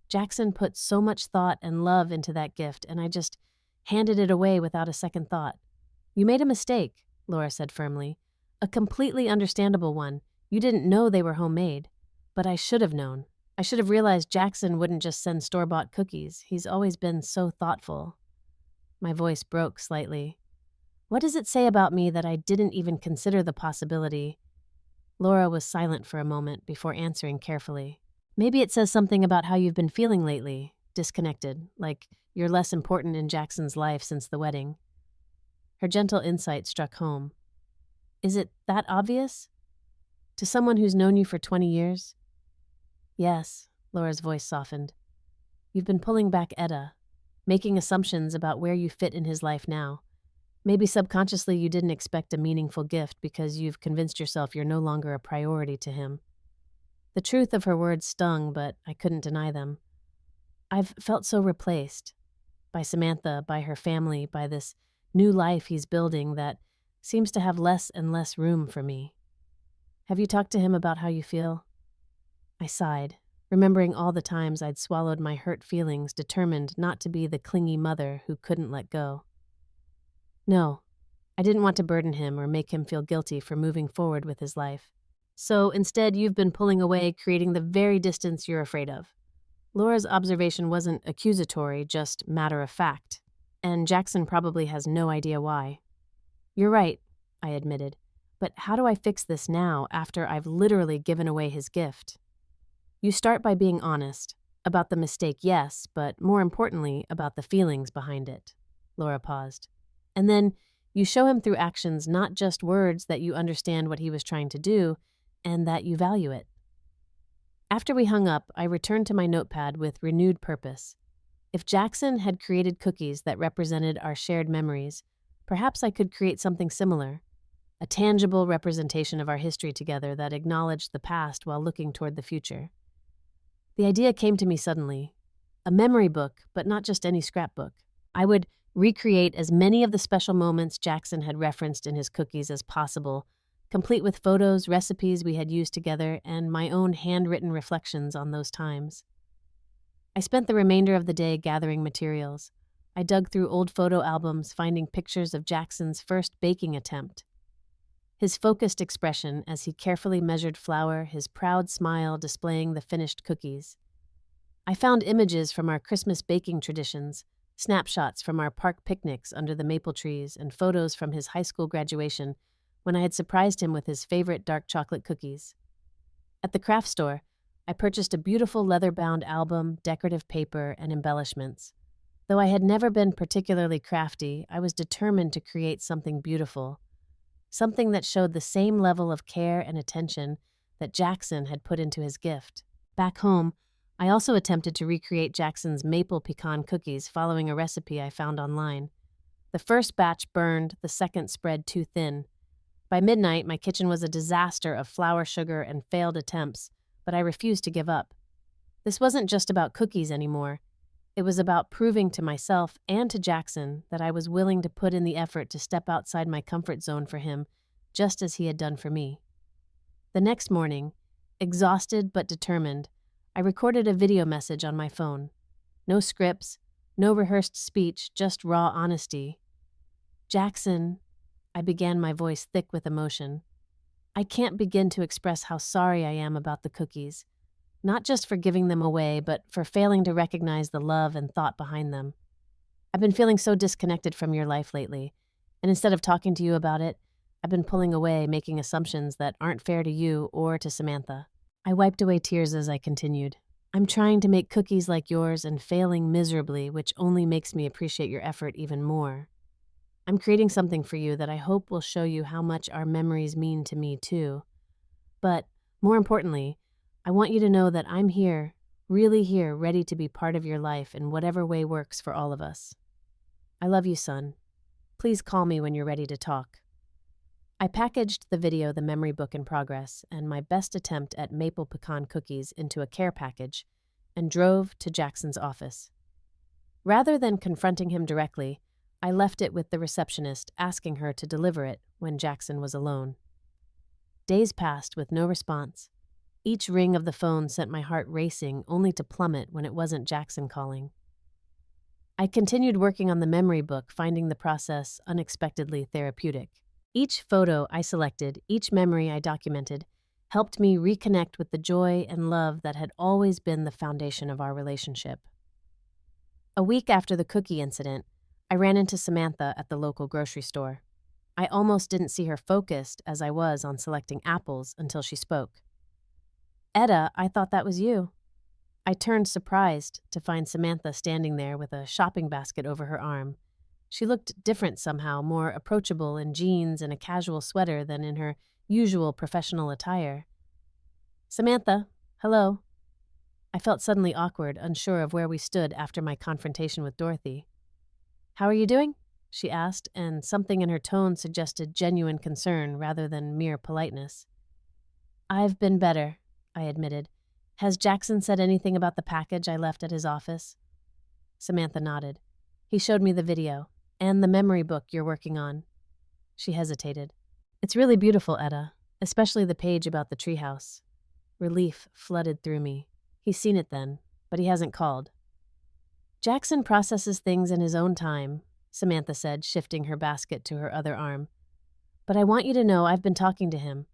Jackson put so much thought and love into that gift, and I just handed it away without a second thought. "You made a mistake," Laura said firmly. "A completely understandable one. You didn't know they were homemade. But I should have known. I should have realized Jackson wouldn't just send store-bought cookies. He's always been so thoughtful." My voice broke slightly. "What does it say about me that I didn't even consider the possibility?" Laura was silent for a moment before answering carefully. "Maybe it says something about how you've been feeling lately, disconnected, like you're less important in Jackson's life since the wedding." Her gentle insight struck home. "Is it that obvious? To someone who's known you for 20 years? "Yes," Laura's voice softened. "You've been pulling back Etta, making assumptions about where you fit in his life now. Maybe subconsciously you didn't expect a meaningful gift because you've convinced yourself you're no longer a priority to him." The truth of her words stung, but I couldn't deny them. I've felt so replaced. By Samantha, by her family, by this new life he's building that seems to have less and less room for me. "Have you talked to him about how you feel?" I sighed, remembering all the times I'd swallowed my hurt feelings, determined not to be the clingy mother who couldn't let go. "No, I didn't want to burden him or make him feel guilty for moving forward with his life. So instead, you've been pulling away, creating the very distance you're afraid of." Laura's observation wasn't accusatory, just matter of fact, and Jackson probably has no idea why. "You're right," I admitted, "but how do I fix this now after I've literally given away his gift?" "You start by being honest. About the mistake, yes, but more importantly, about the feelings behind it." Laura paused. "And then you show him through actions, not just words, that you understand what he was trying to do and that you value it." After we hung up, I returned to my notepad with renewed purpose. If Jackson had created cookies that represented our shared memories, perhaps I could create something similar. A tangible representation of our history together that acknowledged the past while looking toward the future. The idea came to me suddenly. A memory book, but not just any scrapbook. I would recreate as many of the special moments Jackson had referenced in his cookies as possible, complete with photos, recipes we had used together, and my own handwritten reflections on those times. I spent the remainder of the day gathering materials. I dug through old photo albums, finding pictures of Jackson's first baking attempt. His focused expression as he carefully measured flour, his proud smile displaying the finished cookies. I found images from our Christmas baking traditions, snapshots from our park picnics under the maple trees, and photos from his high school graduation when I had surprised him with his favorite dark chocolate cookies. At the craft store, I purchased a beautiful leather-bound album, decorative paper, and embellishments. Though I had never been particularly crafty, I was determined to create something beautiful, something that showed the same level of care and attention that Jackson had put into his gift. Back home, I also attempted to recreate Jackson's maple pecan cookies following a recipe I found online. The first batch burned, the second spread too thin. By midnight, my kitchen was a disaster of flour, sugar, and failed attempts, but I refused to give up. This wasn't just about cookies anymore. It was about proving to myself and to Jackson that I was willing to put in the effort to step outside my comfort zone for him, just as he had done for me. The next morning, exhausted but determined, I recorded a video message on my phone. No scripts, no rehearsed speech, just raw honesty. "Jackson," I began, my voice thick with emotion. I can't begin to express how sorry I am about the cookies, not just for giving them away, but for failing to recognize the love and thought behind them. I've been feeling so disconnected from your life lately, and instead of talking to you about it, I've been pulling away, making assumptions that aren't fair to you or to Samantha. I wiped away tears as I continued. I'm trying to make cookies like yours and failing miserably, which only makes me appreciate your effort even more. I'm creating something for you that I hope will show you how much our memories mean to me, too. But, more importantly, I want you to know that I'm here, really here, ready to be part of your life in whatever way works for all of us. I love you, son. Please call me when you're ready to talk. I packaged the video, the memory book in progress, and my best attempt at maple pecan cookies into a care package, and drove to Jackson's office. Rather than confronting him directly, I left it with the receptionist, asking her to deliver it when Jackson was alone. Days passed with no response. Each ring of the phone sent my heart racing, only to plummet when it wasn't Jackson calling. I continued working on the memory book, finding the process unexpectedly therapeutic. Each photo I selected, each memory I documented, helped me reconnect with the joy and love that had always been the foundation of our relationship. A week after the cookie incident, I ran into Samantha at the local grocery store. I almost didn't see her focused as I was on selecting apples until she spoke. "Etta, I thought that was you." I turned surprised to find Samantha standing there with a shopping basket over her arm. She looked different somehow, more approachable in jeans and a casual sweater than in her usual professional attire. "Samantha, hello." I felt suddenly awkward, unsure of where we stood after my confrontation with Dorothy. "How are you doing?" she asked, and something in her tone suggested genuine concern rather than mere politeness. "I've been better," I admitted. "Has Jackson said anything about the package I left at his office?" Samantha nodded. "He showed me the video, and the memory book you're working on." She hesitated. "It's really beautiful, Etta, especially the page about the treehouse." Relief flooded through me. He's seen it then, but he hasn't called. "Jackson processes things in his own time," Samantha said, shifting her basket to her other arm. "But I want you to know I've been talking to him.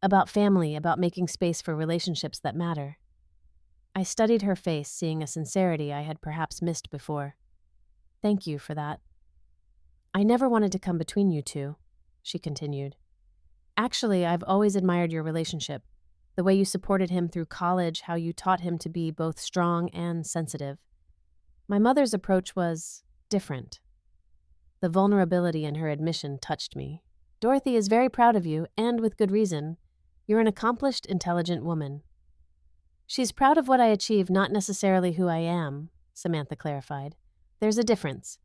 About family, about making space for relationships that matter." I studied her face, seeing a sincerity I had perhaps missed before. "Thank you for that." "I never wanted to come between you two," she continued. "Actually, I've always admired your relationship. The way you supported him through college, how you taught him to be both strong and sensitive. My mother's approach was different." The vulnerability in her admission touched me. "Dorothy is very proud of you, and with good reason. You're an accomplished, intelligent woman." "She's proud of what I achieved, not necessarily who I am," Samantha clarified. "There's a difference,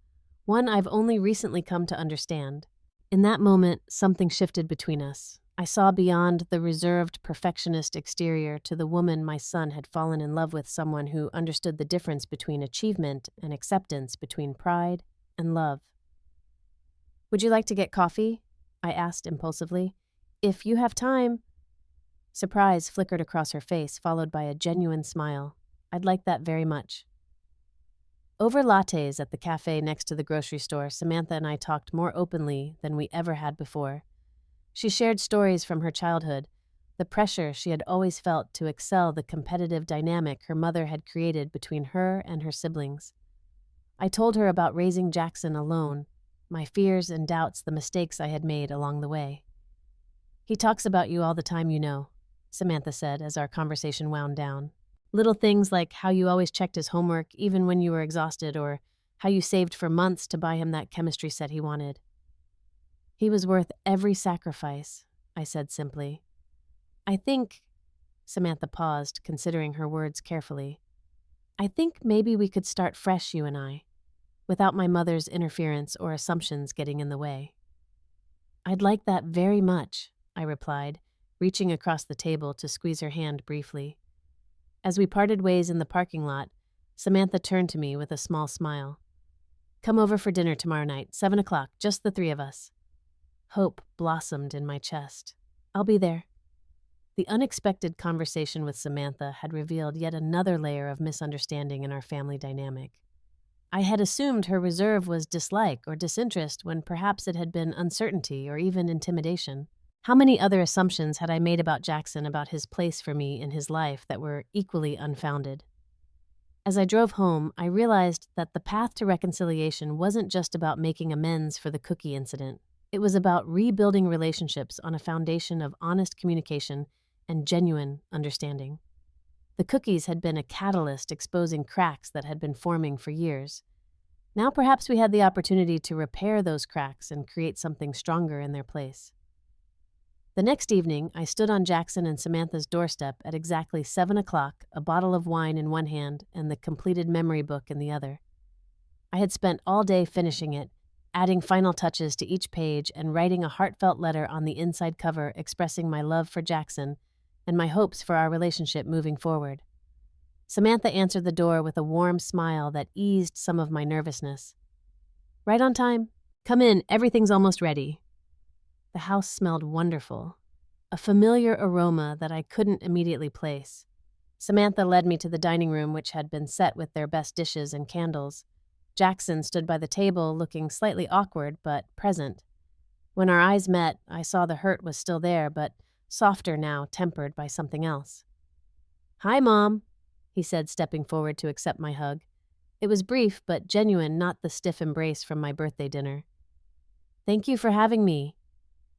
one I've only recently come to understand." In that moment, something shifted between us. I saw beyond the reserved, perfectionist exterior to the woman my son had fallen in love with, someone who understood the difference between achievement and acceptance, between pride and love. "Would you like to get coffee?" I asked impulsively. "If you have time." Surprise flickered across her face, followed by a genuine smile. "I'd like that very much." Over lattes at the cafe next to the grocery store, Samantha and I talked more openly than we ever had before. She shared stories from her childhood, the pressure she had always felt to excel, the competitive dynamic her mother had created between her and her siblings. I told her about raising Jackson alone, my fears and doubts, the mistakes I had made along the way. "He talks about you all the time, you know," Samantha said as our conversation wound down. "Little things like how you always checked his homework even when you were exhausted, or how you saved for months to buy him that chemistry set he wanted." "He was worth every sacrifice," I said simply. "I think," Samantha paused, considering her words carefully, "I think maybe we could start fresh, you and I, without my mother's interference or assumptions getting in the way." "I'd like that very much," I replied, reaching across the table to squeeze her hand briefly. As we parted ways in the parking lot, Samantha turned to me with a small smile. "Come over for dinner tomorrow night, 7 o'clock, just the three of us." Hope blossomed in my chest. "I'll be there." The unexpected conversation with Samantha had revealed yet another layer of misunderstanding in our family dynamic. I had assumed her reserve was dislike or disinterest when perhaps it had been uncertainty or even intimidation. How many other assumptions had I made about Jackson about his place for me in his life that were equally unfounded? As I drove home, I realized that the path to reconciliation wasn't just about making amends for the cookie incident. It was about rebuilding relationships on a foundation of honest communication and genuine understanding. The cookies had been a catalyst exposing cracks that had been forming for years. Now perhaps we had the opportunity to repair those cracks and create something stronger in their place. The next evening, I stood on Jackson and Samantha's doorstep at exactly 7 o'clock, a bottle of wine in one hand and the completed memory book in the other. I had spent all day finishing it, adding final touches to each page and writing a heartfelt letter on the inside cover expressing my love for Jackson and my hopes for our relationship moving forward. Samantha answered the door with a warm smile that eased some of my nervousness. "Right on time? Come in, everything's almost ready." The house smelled wonderful, a familiar aroma that I couldn't immediately place. Samantha led me to the dining room, which had been set with their best dishes and candles. Jackson stood by the table, looking slightly awkward but present. When our eyes met, I saw the hurt was still there, but softer now, tempered by something else. "Hi, Mom," he said, stepping forward to accept my hug. It was brief but genuine, not the stiff embrace from my birthday dinner. "Thank you for having me,"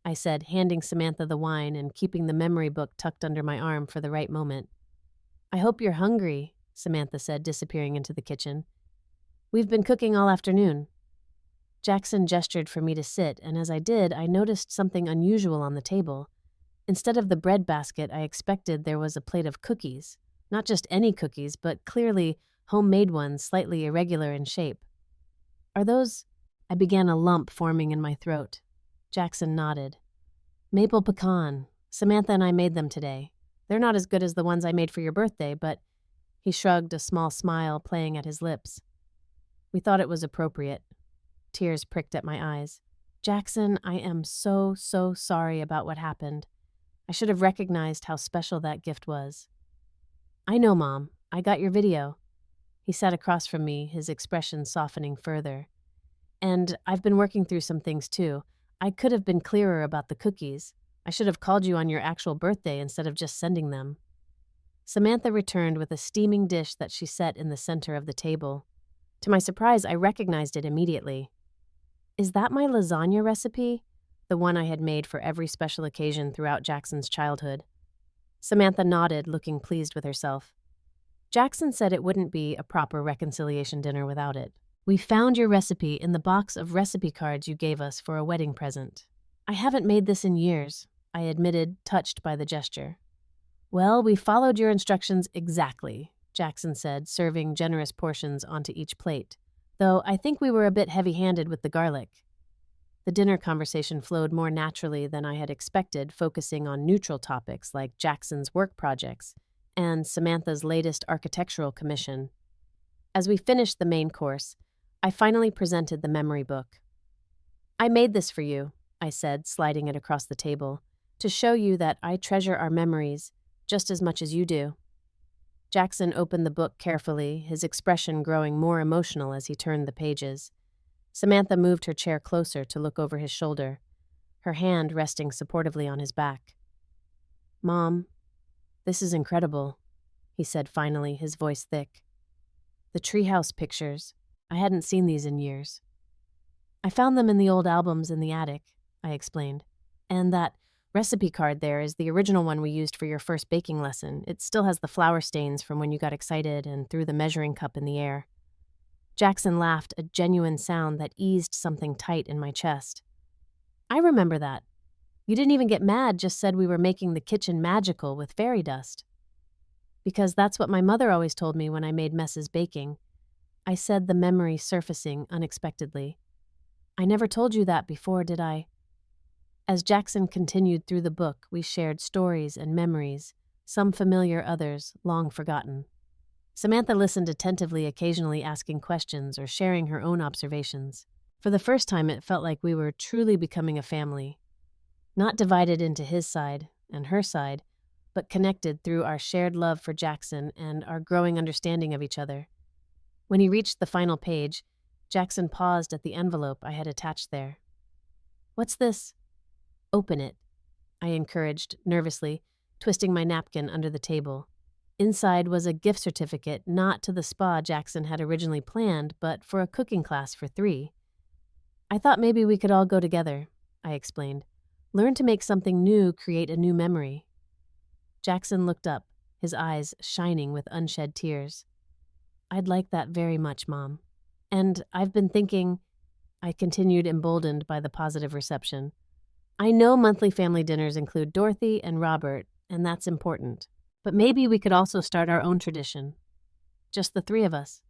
I said, handing Samantha the wine and keeping the memory book tucked under my arm for the right moment. "I hope you're hungry," Samantha said, disappearing into the kitchen. "We've been cooking all afternoon." Jackson gestured for me to sit, and as I did, I noticed something unusual on the table. Instead of the bread basket I expected, there was a plate of cookies. Not just any cookies, but clearly homemade ones, slightly irregular in shape. "Are those—" I began, a lump forming in my throat. Jackson nodded. "Maple pecan. Samantha and I made them today. They're not as good as the ones I made for your birthday, but—" He shrugged, a small smile playing at his lips. "We thought it was appropriate." Tears pricked at my eyes. "Jackson, I am so sorry about what happened. I should have recognized how special that gift was." "I know, Mom. I got your video." He sat across from me, his expression softening further. "And I've been working through some things too. I could have been clearer about the cookies. I should have called you on your actual birthday instead of just sending them." Samantha returned with a steaming dish that she set in the center of the table. To my surprise, I recognized it immediately. "Is that my lasagna recipe?" The one I had made for every special occasion throughout Jackson's childhood. Samantha nodded, looking pleased with herself. "Jackson said it wouldn't be a proper reconciliation dinner without it. We found your recipe in the box of recipe cards you gave us for a wedding present." "I haven't made this in years," I admitted, touched by the gesture. "Well, we followed your instructions exactly," Jackson said, serving generous portions onto each plate, though I think we were a bit heavy-handed with the garlic. The dinner conversation flowed more naturally than I had expected, focusing on neutral topics like Jackson's work projects and Samantha's latest architectural commission. As we finished the main course, I finally presented the memory book. "I made this for you," I said, sliding it across the table, "to show you that I treasure our memories just as much as you do." Jackson opened the book carefully, his expression growing more emotional as he turned the pages. Samantha moved her chair closer to look over his shoulder, her hand resting supportively on his back. "Mom, this is incredible," he said finally, his voice thick. "The treehouse pictures. I hadn't seen these in years." "I found them in the old albums in the attic," I explained. "And that recipe card there is the original one we used for your first baking lesson. It still has the flour stains from when you got excited and threw the measuring cup in the air." Jackson laughed, a genuine sound that eased something tight in my chest. "I remember that. You didn't even get mad, just said we were making the kitchen magical with fairy dust." "Because that's what my mother always told me when I made messes baking," I said, the memory surfacing unexpectedly. "I never told you that before, did I?" As Jackson continued through the book, we shared stories and memories, some familiar, others long forgotten. Samantha listened attentively, occasionally asking questions or sharing her own observations. For the first time, it felt like we were truly becoming a family, not divided into his side and her side, but connected through our shared love for Jackson and our growing understanding of each other. When he reached the final page, Jackson paused at the envelope I had attached there. "What's this?" "Open it." I encouraged nervously, twisting my napkin under the table. Inside was a gift certificate not to the spa Jackson had originally planned, but for a cooking class for 3. I thought maybe we could all go together, I explained. Learn to make something new, create a new memory. Jackson looked up, his eyes shining with unshed tears. I'd like that very much, Mom. And I've been thinking, I continued, emboldened by the positive reception. I know monthly family dinners include Dorothy and Robert, and that's important. But maybe we could also start our own tradition. Just the 3 of us.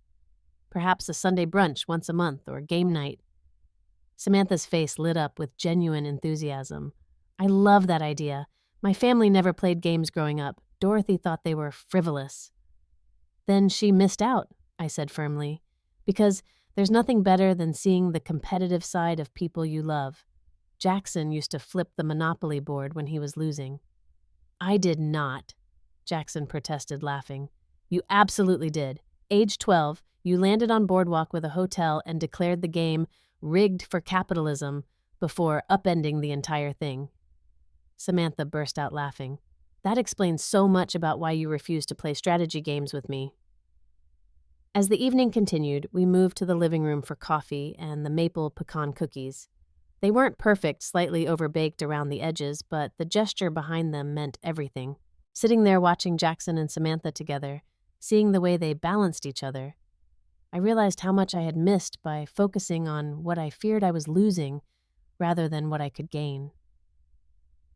Perhaps a Sunday brunch once a month or game night. Samantha's face lit up with genuine enthusiasm. I love that idea. My family never played games growing up. Dorothy thought they were frivolous. Then she missed out, I said firmly, because there's nothing better than seeing the competitive side of people you love. Jackson used to flip the Monopoly board when he was losing. I did not, Jackson protested, laughing. You absolutely did. Age 12, you landed on Boardwalk with a hotel and declared the game rigged for capitalism before upending the entire thing. Samantha burst out laughing. That explains so much about why you refused to play strategy games with me. As the evening continued, we moved to the living room for coffee and the maple pecan cookies. They weren't perfect, slightly overbaked around the edges, but the gesture behind them meant everything. Sitting there watching Jackson and Samantha together, seeing the way they balanced each other, I realized how much I had missed by focusing on what I feared I was losing rather than what I could gain.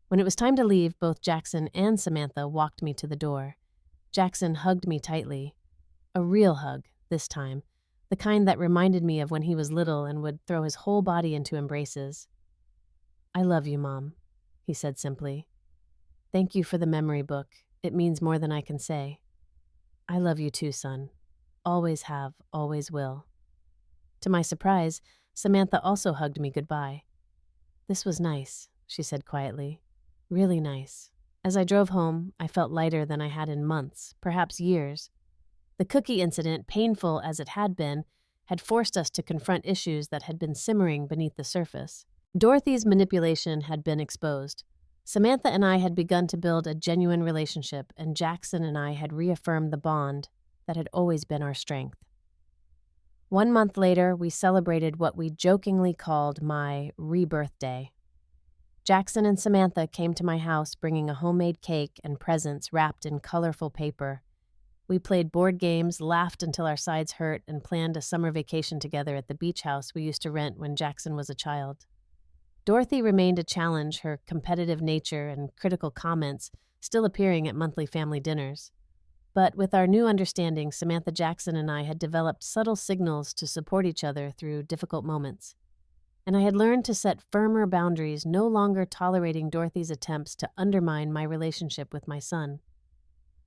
When it was time to leave, both Jackson and Samantha walked me to the door. Jackson hugged me tightly. A real hug, this time, the kind that reminded me of when he was little and would throw his whole body into embraces. I love you, Mom, he said simply. Thank you for the memory book. It means more than I can say. I love you too, son. Always have, always will. To my surprise, Samantha also hugged me goodbye. This was nice, she said quietly. Really nice. As I drove home, I felt lighter than I had in months, perhaps years. The cookie incident, painful as it had been, had forced us to confront issues that had been simmering beneath the surface. Dorothy's manipulation had been exposed. Samantha and I had begun to build a genuine relationship, and Jackson and I had reaffirmed the bond that had always been our strength. 1 month later, we celebrated what we jokingly called my rebirth day. Jackson and Samantha came to my house bringing a homemade cake and presents wrapped in colorful paper. We played board games, laughed until our sides hurt, and planned a summer vacation together at the beach house we used to rent when Jackson was a child. Dorothy remained a challenge, her competitive nature and critical comments still appearing at monthly family dinners. But with our new understanding, Samantha Jackson and I had developed subtle signals to support each other through difficult moments. And I had learned to set firmer boundaries, no longer tolerating Dorothy's attempts to undermine my relationship with my son.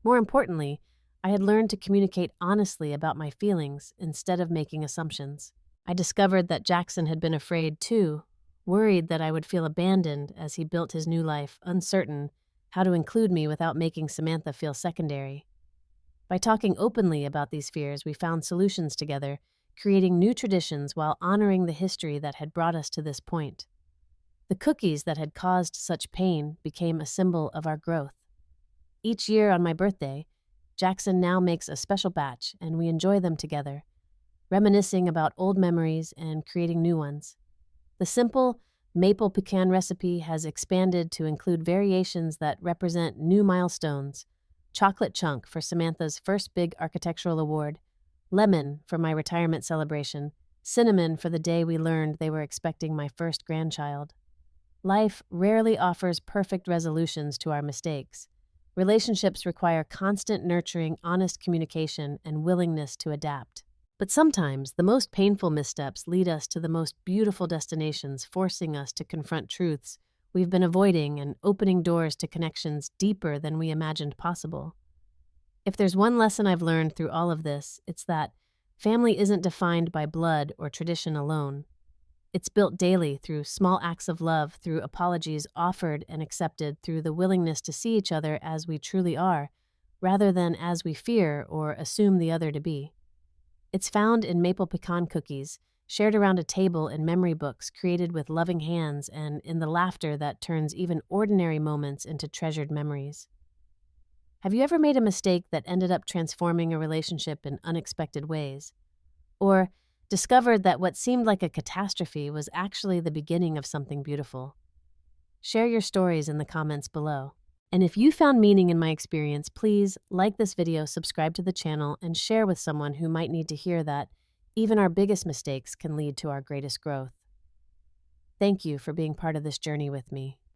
More importantly, I had learned to communicate honestly about my feelings instead of making assumptions. I discovered that Jackson had been afraid too, worried that I would feel abandoned as he built his new life, uncertain how to include me without making Samantha feel secondary. By talking openly about these fears, we found solutions together, creating new traditions while honoring the history that had brought us to this point. The cookies that had caused such pain became a symbol of our growth. Each year on my birthday, Jackson now makes a special batch, and we enjoy them together, reminiscing about old memories and creating new ones. The simple maple pecan recipe has expanded to include variations that represent new milestones: chocolate chunk for Samantha's first big architectural award, lemon for my retirement celebration, cinnamon for the day we learned they were expecting my first grandchild. Life rarely offers perfect resolutions to our mistakes. Relationships require constant nurturing, honest communication, and willingness to adapt. But sometimes, the most painful missteps lead us to the most beautiful destinations, forcing us to confront truths we've been avoiding and opening doors to connections deeper than we imagined possible. If there's one lesson I've learned through all of this, it's that family isn't defined by blood or tradition alone. It's built daily through small acts of love, through apologies offered and accepted, through the willingness to see each other as we truly are, rather than as we fear or assume the other to be. It's found in maple pecan cookies, shared around a table in memory books created with loving hands and in the laughter that turns even ordinary moments into treasured memories. Have you ever made a mistake that ended up transforming a relationship in unexpected ways? Or discovered that what seemed like a catastrophe was actually the beginning of something beautiful? Share your stories in the comments below. And if you found meaning in my experience, please like this video, subscribe to the channel, and share with someone who might need to hear that even our biggest mistakes can lead to our greatest growth. Thank you for being part of this journey with me.